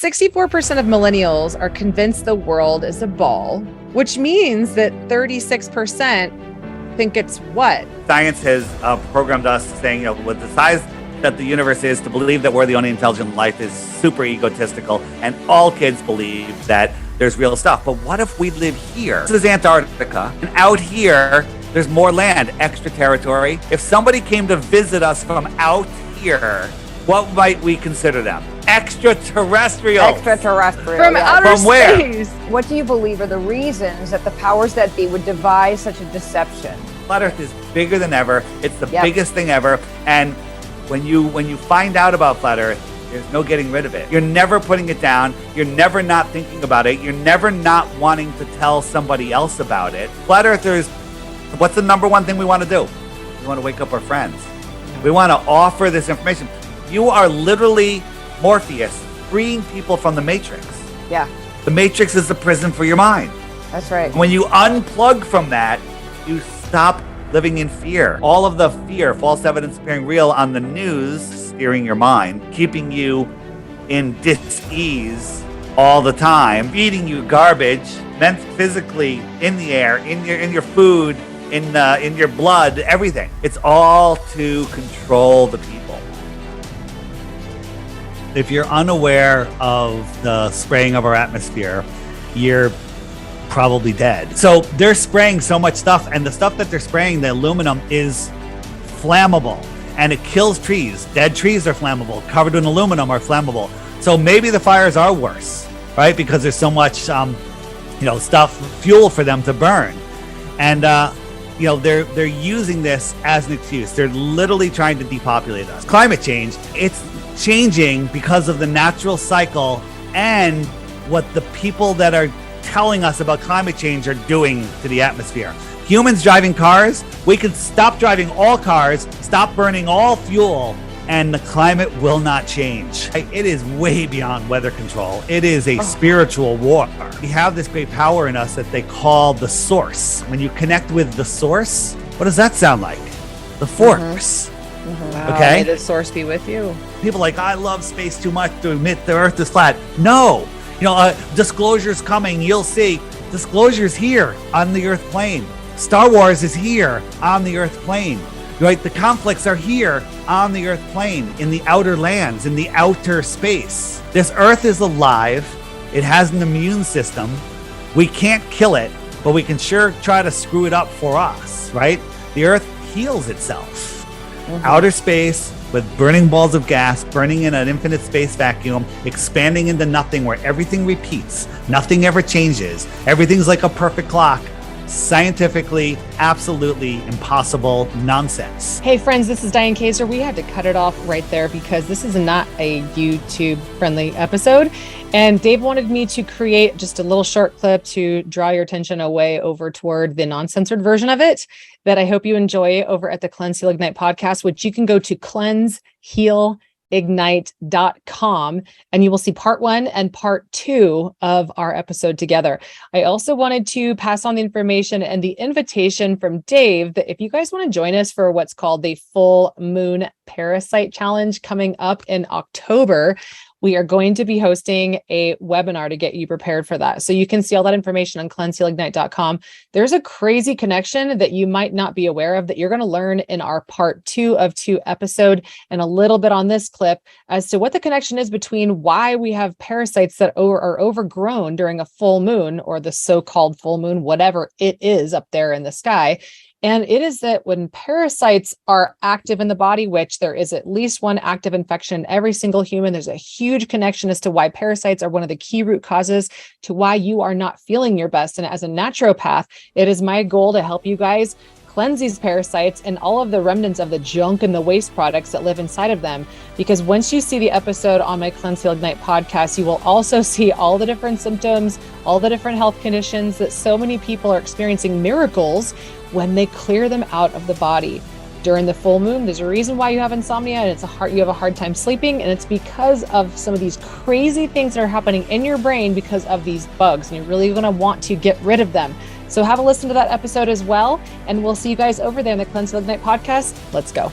64% of millennials are convinced the world is a ball, which means that 36% think it's what? Science has programmed us saying, with the size that the universe is, to believe that we're the only intelligent life is super egotistical, and all kids believe that there's real stuff. But what if we live here? This is Antarctica, and out here, there's more land, extra territory. If somebody came to visit us from out here, what might we consider them? Extraterrestrial. Extraterrestrial. From outer From where? space. What do you believe are the reasons that the powers that be would devise such a deception? Flat Earth is bigger than ever. It's the Yep. biggest thing ever. And when you find out about Flat Earth, there's no getting rid of it. You're never putting it down. You're never not thinking about it. You're never not wanting to tell somebody else about it. Flat Earthers, what's the number one thing we want to do? We want to wake up our friends. We want to offer this information. You are literally Morpheus, freeing people from the Matrix. Yeah, The Matrix is the prison for your mind. that's right. When you unplug from that, you stop living in fear. All of the fear, false evidence appearing real on the news, steering your mind, keeping you in dis-ease all the time, feeding you garbage, meant physically in the air, in your food, in your blood, everything. It's all to control the people. If you're unaware of the spraying of our atmosphere, you're probably dead. So they're spraying so much stuff, and the stuff that they're spraying, the aluminum, is flammable, and it kills trees. Dead trees are flammable. Covered in aluminum are flammable. So maybe the fires are worse, right? Because there's so much, fuel for them to burn, and they're using this as an excuse. They're literally trying to depopulate us. Climate change, it's changing because of the natural cycle and what the people that are telling us about climate change are doing to the atmosphere. Humans driving cars, we could stop driving all cars, stop burning all fuel, and the climate will not change. It is way beyond weather control. It is a spiritual war. We have this great power in us that they call the source. When you connect with the source, what does that sound like? The force. Wow, Okay. May the source be with you. People are like, I love space too much to admit the Earth is flat. No, disclosure's coming. You'll see. Disclosure's here on the Earth plane. Star Wars is here on the Earth plane. Right? The conflicts are here on the Earth plane, in the outer lands, in the outer space. This Earth is alive. It has an immune system. We can't kill it, but we can sure try to screw it up for us, right? The Earth heals itself. Outer space with burning balls of gas, burning in an infinite space vacuum, expanding into nothing where everything repeats, nothing ever changes, everything's like a perfect clock. Scientifically, absolutely impossible nonsense. Hey friends, this is Diane Kaiser. We had to cut it off right there because this is not a YouTube friendly episode. And Dave wanted me to create just a little short clip to draw your attention away over toward the non-censored version of it that I hope you enjoy over at the Cleanse, Heal, Ignite podcast, which you can go to cleansehealignite.com and you will see part 1 and part 2 of our episode together. I also wanted to pass on the information and the invitation from Dave that if you guys want to join us for what's called the Full Moon Parasite Challenge coming up in October, we are going to be hosting a webinar to get you prepared for that. So you can see all that information on cleansehealignite.com. There's a crazy connection that you might not be aware of that you're going to learn in our part 2 of 2 episode and a little bit on this clip as to what the connection is between why we have parasites that are overgrown during a full moon or the so-called full moon, whatever it is up there in the sky. And it is that when parasites are active in the body, which there is at least one active infection in every single human, there's a huge connection as to why parasites are one of the key root causes to why you are not feeling your best. And as a naturopath, it is my goal to help you guys cleanse these parasites and all of the remnants of the junk and the waste products that live inside of them. Because once you see the episode on my Cleanse, Heal, Ignite podcast, you will also see all the different symptoms, all the different health conditions that so many people are experiencing miracles when they clear them out of the body. During the full moon, there's a reason why you have insomnia and you have a hard time sleeping, and it's because of some of these crazy things that are happening in your brain because of these bugs, and you're really going to want to get rid of them. So have a listen to that episode as well, and we'll see you guys over there in the Cleanse, Heal, Ignite podcast. Let's go.